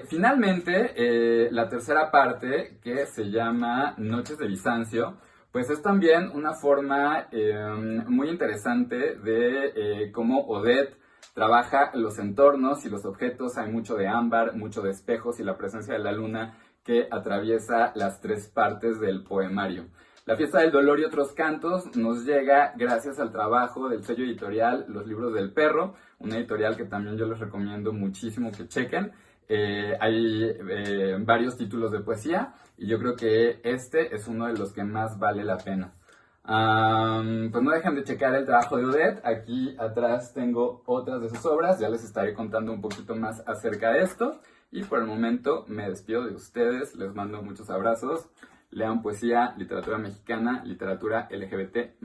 Finalmente, la tercera parte, que se llama Noches de Bizancio, pues es también una forma muy interesante de cómo Odette trabaja los entornos y los objetos. Hay mucho de ámbar, mucho de espejos y la presencia de la luna que atraviesa las tres partes del poemario. La Fiesta del Dolor y otros cantos nos llega gracias al trabajo del sello editorial Los Libros del Perro, una editorial que también yo les recomiendo muchísimo que chequen. Hay varios títulos de poesía y yo creo que este es uno de los que más vale la pena. Pues no dejen de checar el trabajo de Odette. Aquí atrás tengo otras de sus obras, ya les estaré contando un poquito más acerca de esto. Y por el momento me despido de ustedes, les mando muchos abrazos. Lean poesía, literatura mexicana, literatura LGBT+.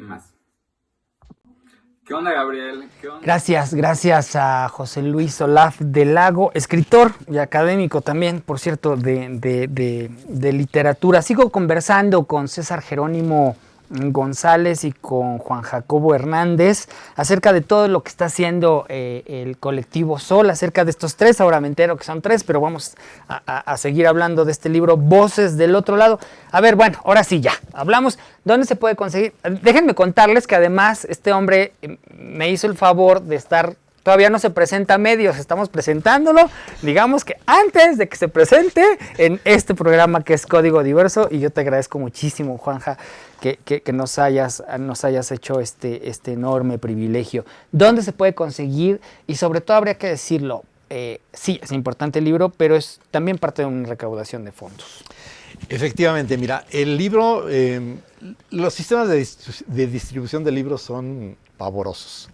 ¿Qué onda, Gabriel? ¿Qué onda? Gracias a José Luis Olaf del Lago, escritor y académico también, por cierto, de literatura. Sigo conversando con César Jerónimo González y con Juan Jacobo Hernández acerca de todo lo que está haciendo el colectivo Sol, acerca de estos tres. Ahora me entero que son tres, pero vamos a seguir hablando de este libro, Voces del Otro Lado. A ver, bueno, ahora sí ya, hablamos. ¿Dónde se puede conseguir? Déjenme contarles que además este hombre me hizo el favor de estar... Todavía no se presenta a medios, estamos presentándolo, digamos que antes de que se presente en este programa que es Código Diverso, y yo te agradezco muchísimo, Juanja, que nos hayas hecho este enorme privilegio. ¿Dónde se puede conseguir? Y sobre todo habría que decirlo, sí, es importante el libro, pero es también parte de una recaudación de fondos. Efectivamente, mira, el libro, los sistemas de distribución de libros son pavorosos,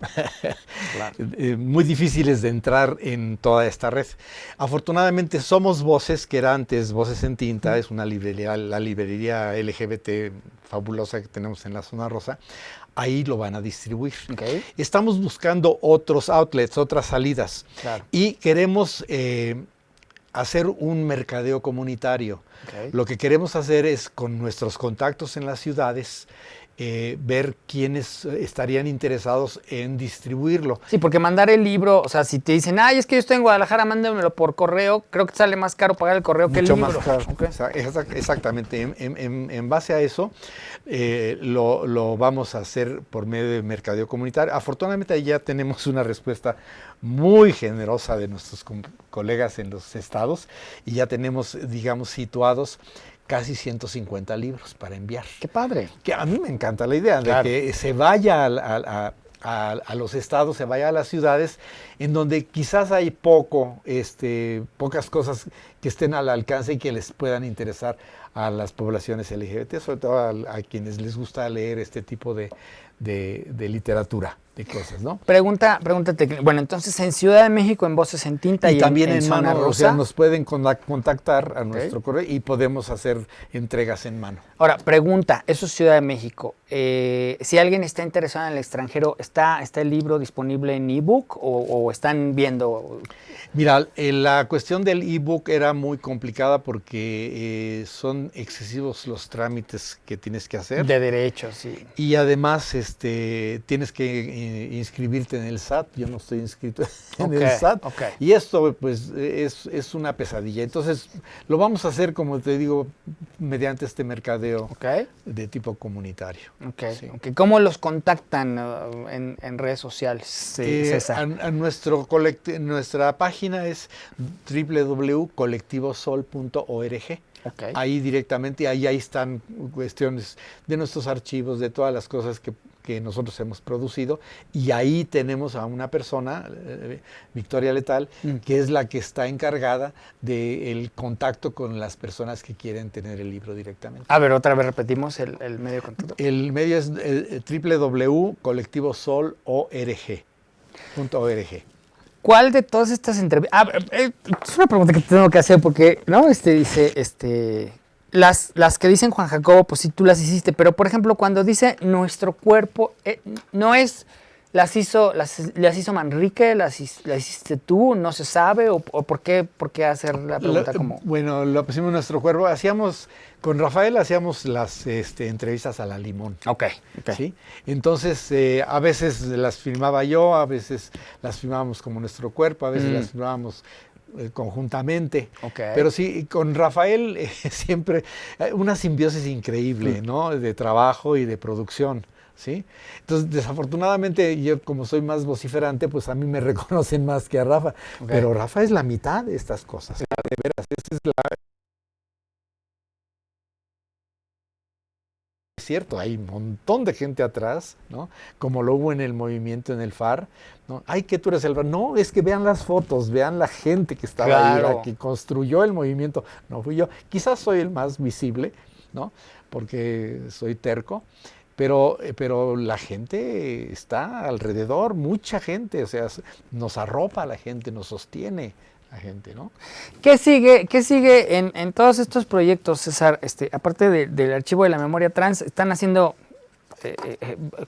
claro. Muy difíciles de entrar en toda esta red. Afortunadamente Somos Voces, que era antes Voces en Tinta, es una librería, la librería LGBT fabulosa que tenemos en la Zona Rosa, ahí lo van a distribuir. Okay. Estamos buscando otros outlets, otras salidas, claro. Y queremos hacer un mercadeo comunitario. Okay. Lo que queremos hacer es, con nuestros contactos en las ciudades, ver quiénes estarían interesados en distribuirlo. Sí, porque mandar el libro, o sea, si te dicen, ay, es que yo estoy en Guadalajara, mándamelo por correo, creo que sale más caro pagar el correo que el libro. Mucho más caro. Okay. Exactamente. En base a eso, lo vamos a hacer por medio de mercadeo comunitario. Afortunadamente ahí ya tenemos una respuesta muy generosa de nuestros colegas en los estados y ya tenemos, digamos, situados casi 150 libros para enviar. ¡Qué padre! Que a mí me encanta la idea claro. de que se vaya a los estados, se vaya a las ciudades, en donde quizás hay pocas cosas que estén al alcance y que les puedan interesar a las poblaciones LGBT, sobre todo a quienes les gusta leer este tipo de literatura, de cosas, ¿no? Pregúntate, bueno, entonces en Ciudad de México, en Voces en Tinta y también en Zona mano, Rosa. o sea, nos pueden contactar a nuestro correo y podemos hacer entregas en mano. Ahora, pregunta, eso es Ciudad de México. Si alguien está interesado en el extranjero, ¿está el libro disponible en ebook o están viendo? Mira, la cuestión del ebook era muy complicada porque son excesivos los trámites que tienes que hacer. De derechos, sí. Y además tienes que inscribirte en el SAT. Yo no estoy inscrito en el SAT. Okay. Y esto pues es una pesadilla. Entonces lo vamos a hacer, como te digo, mediante este mercadeo de tipo comunitario. Okay. Sí. Okay. ¿Cómo los contactan en redes sociales, César? Nuestra página es www.colectivosol.org. Okay. Ahí directamente, ahí están cuestiones de nuestros archivos, de todas las cosas que nosotros hemos producido, y ahí tenemos a una persona, Victoria Letal, que es la que está encargada del contacto con las personas que quieren tener el libro directamente. A ver, otra vez repetimos el medio de contacto. El medio es www.colectivosol.org. ¿Cuál de todas estas entrevistas? Es una pregunta que tengo que hacer porque, ¿no? Las que dicen Juan Jacobo, pues sí, tú las hiciste, pero por ejemplo, cuando dice nuestro cuerpo, no es las hizo Manrique? ¿Las hiciste tú? ¿No se sabe? ¿O por qué hacer la pregunta como...? Bueno, lo pusimos en nuestro cuerpo. Con Rafael hacíamos las entrevistas a la Limón. Ok. ¿Sí? Entonces, a veces las filmaba yo, a veces las filmábamos como nuestro cuerpo, a veces las filmábamos conjuntamente. Ok. Pero sí, con Rafael siempre una simbiosis increíble, ¿no? De trabajo y de producción. ¿Sí? Entonces, desafortunadamente, yo como soy más vociferante, pues a mí me reconocen más que a Rafa. Ok. Pero Rafa es la mitad de estas cosas. De veras, esa es la... Es cierto, hay un montón de gente atrás, ¿no? Como lo hubo en el movimiento en el FAR, ¿no? Ay, que tú eres el FAR. No, es que vean las fotos, vean la gente que estaba ahí, la que construyó el movimiento. No fui yo. Quizás soy el más visible, ¿no? Porque soy terco. Pero la gente está alrededor, mucha gente, o sea, nos arropa la gente, nos sostiene la gente, ¿no? ¿Qué sigue en todos estos proyectos, César? Aparte del archivo de la memoria trans, están haciendo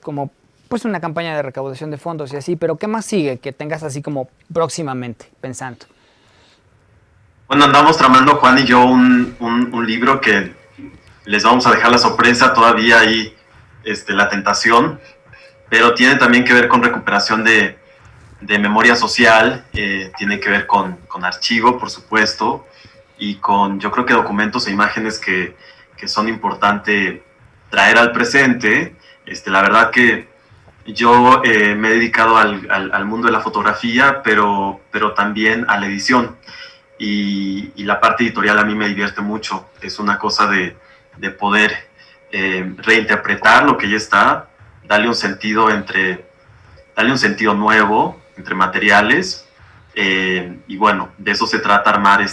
como pues una campaña de recaudación de fondos y así, pero ¿qué más sigue que tengas así como próximamente pensando? Bueno, andamos tramando Juan y yo un libro que les vamos a dejar la sorpresa todavía ahí. La tentación, pero tiene también que ver con recuperación de memoria social, tiene que ver con archivo, por supuesto, y con, yo creo que documentos e imágenes que son importantes traer al presente. La verdad que yo me he dedicado al mundo de la fotografía, pero también a la edición, y la parte editorial a mí me divierte mucho. Es una cosa de poder reinterpretar lo que ya está, darle un sentido nuevo entre materiales, y bueno, de eso se trata, armar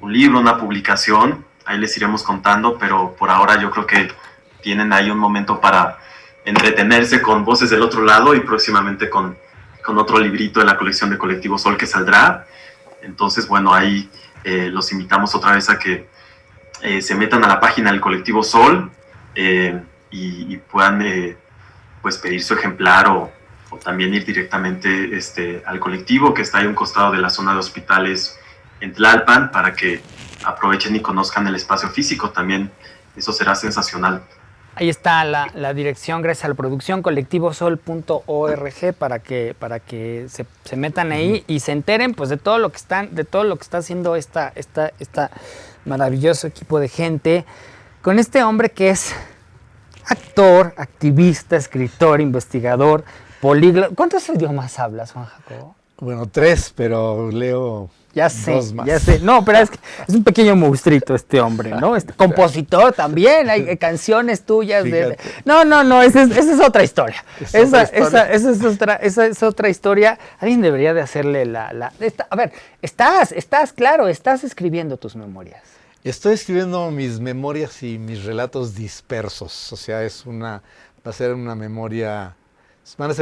un libro, una publicación. Ahí les iremos contando, pero por ahora yo creo que tienen ahí un momento para entretenerse con Voces del Otro Lado, y próximamente con otro librito de la colección de Colectivo Sol que saldrá. Entonces, bueno, ahí los invitamos otra vez a que se metan a la página del Colectivo Sol y puedan pues pedir su ejemplar, o también ir directamente al colectivo que está ahí a un costado de la zona de hospitales en Tlalpan, para que aprovechen y conozcan el espacio físico. También eso será sensacional. Ahí está la dirección, gracias a la producción, colectivosol.org, para que se metan ahí y se enteren pues de todo lo que está haciendo esta maravilloso equipo de gente, con este hombre que es actor, activista, escritor, investigador, políglota. ¿Cuántos idiomas hablas, Juan Jacobo? Bueno, 3, pero leo Ya sé, 2 más. ya sé. No, pero es que es un pequeño monstruito este hombre, ¿no? Compositor también, hay canciones tuyas de... No, esa es otra historia. Esa es otra historia. Alguien debería de hacerle a ver, estás escribiendo tus memorias. Estoy escribiendo mis memorias y mis relatos dispersos, o sea, van a ser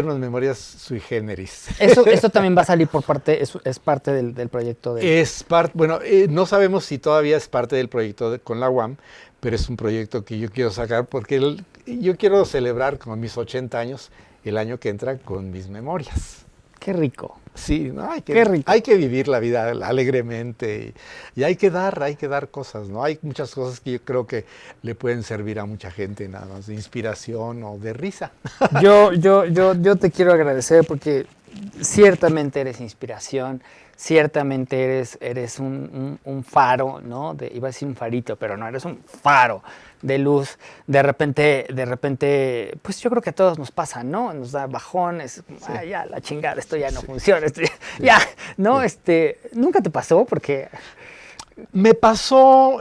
unas memorias sui generis. Eso también va a salir es parte del proyecto de... Bueno, no sabemos si todavía es parte del proyecto con la UAM, pero es un proyecto que yo quiero sacar porque yo quiero celebrar con mis 80 años el año que entra con mis memorias. Qué rico. Sí, ¿no? Qué rico. Hay que vivir la vida alegremente y hay que dar cosas, ¿no? Hay muchas cosas que yo creo que le pueden servir a mucha gente, nada más de inspiración o de risa. Yo te quiero agradecer porque ciertamente eres inspiración, ciertamente eres un faro, ¿no? Iba a decir un farito, pero no, eres un faro de luz. De repente, pues yo creo que a todos nos pasa, ¿no? Nos da bajones, ya la chingada, esto ya no funciona, ya, ¿no? ¿Nunca te pasó? Porque... Me pasó,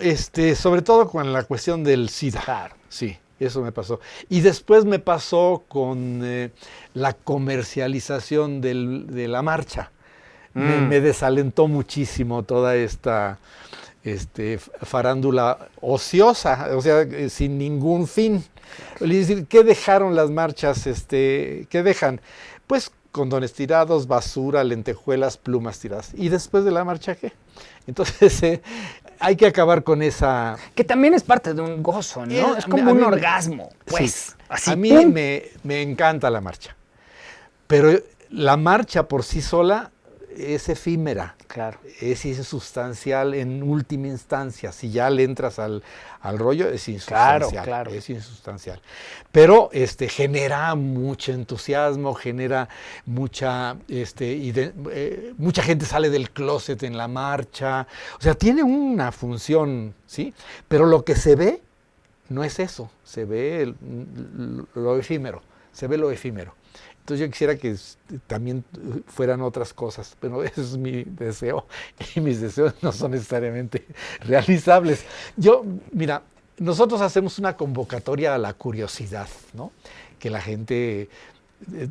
sobre todo con la cuestión del SIDA. Claro. Sí, eso me pasó. Y después me pasó con la comercialización de la marcha. Me desalentó muchísimo toda esta farándula ociosa, o sea, sin ningún fin. Es decir, ¿qué dejaron las marchas? ¿Qué dejan? Pues condones tirados, basura, lentejuelas, plumas tiradas. ¿Y después de la marcha qué? Entonces, hay que acabar con esa... Que también es parte de un gozo, ¿no? Es como un orgasmo, pues. Sí, Así, a mí ¡pum! me encanta la marcha. pero la marcha por sí sola es efímera. Claro. Es insustancial en última instancia. Si ya le entras al rollo, es insustancial. Claro. Es insustancial. Pero genera mucho entusiasmo, genera mucha gente sale del closet en la marcha. O sea, tiene una función, ¿sí? Pero lo que se ve no es eso. Se ve lo efímero. Se ve lo efímero. Entonces yo quisiera que también fueran otras cosas, pero ese es mi deseo y mis deseos no son necesariamente realizables. Mira, nosotros hacemos una convocatoria a la curiosidad, ¿no? Que la gente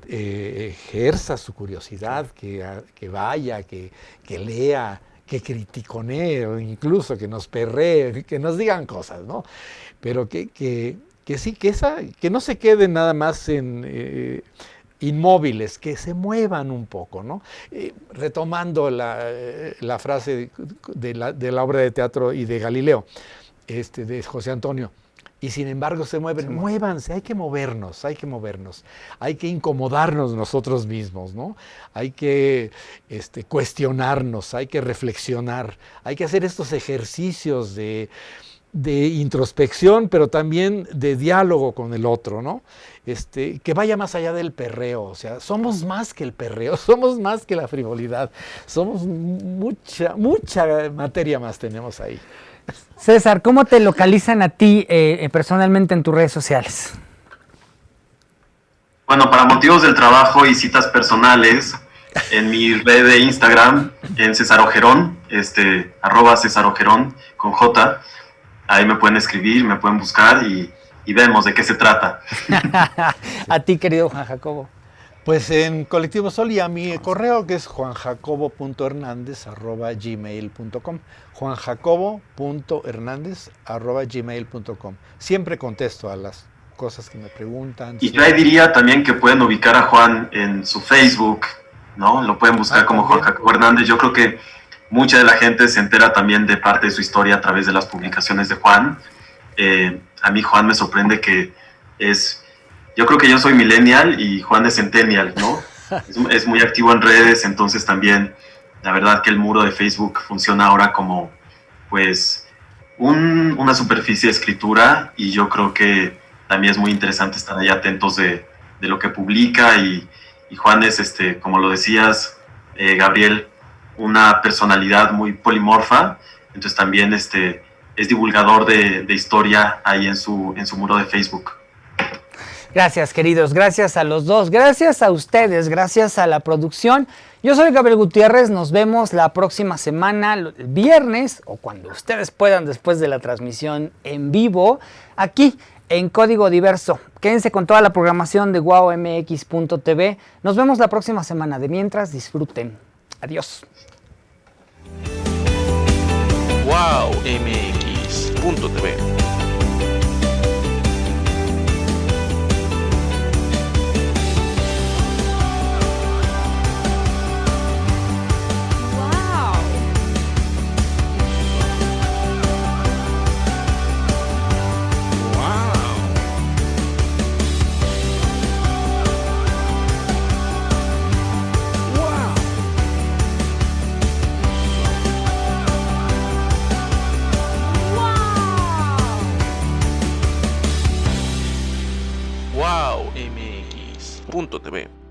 ejerza su curiosidad, que vaya, que lea, que criticonee, o incluso que nos perree, que nos digan cosas, ¿no? Pero que sí, que no se quede nada más en inmóviles, que se muevan un poco, ¿no? Retomando la frase de la obra de teatro y de Galileo, de José Antonio, y sin embargo se mueven, muévanse, hay que movernos, hay que incomodarnos nosotros mismos, ¿no? Hay que cuestionarnos, hay que reflexionar, hay que hacer estos ejercicios de introspección, pero también de diálogo con el otro, ¿no? Que vaya más allá del perreo, o sea, somos más que el perreo, somos más que la frivolidad, somos mucha materia más tenemos ahí. César, ¿cómo te localizan a ti personalmente en tus redes sociales? Bueno, para motivos del trabajo y citas personales, en mi red de Instagram, en César Ojerón, @César Ojerón, con J, ahí me pueden escribir, me pueden buscar y vemos de qué se trata. A ti, querido Juan Jacobo. Pues en Colectivo Sol y a mi correo, que es juanjacobo.hernandez@gmail.com, juanjacobo.hernandez@gmail.com. Siempre contesto a las cosas que me preguntan. Y yo ahí diría también que pueden ubicar a Juan en su Facebook, ¿no? Lo pueden buscar como Juan Jacobo Hernández. Yo creo que mucha de la gente se entera también de parte de su historia a través de las publicaciones de Juan. A mí Juan me sorprende que yo creo que yo soy millennial y Juan es centennial, ¿no? Es muy activo en redes, entonces también la verdad que el muro de Facebook funciona ahora como pues una superficie de escritura, y yo creo que también es muy interesante estar ahí atentos de lo que publica, y Juan es, como lo decías, Gabriel, una personalidad muy polimorfa, entonces también es divulgador de historia ahí en su muro de Facebook. Gracias, queridos, gracias a los dos, gracias a ustedes, gracias a la producción. Yo soy Gabriel Gutiérrez, nos vemos la próxima semana, el viernes, o cuando ustedes puedan después de la transmisión en vivo, aquí en Código Diverso. Quédense con toda la programación de wowmx.tv. Nos vemos la próxima semana. De mientras, disfruten. Adiós. wowmx.tv. Wow. wowmx.tv.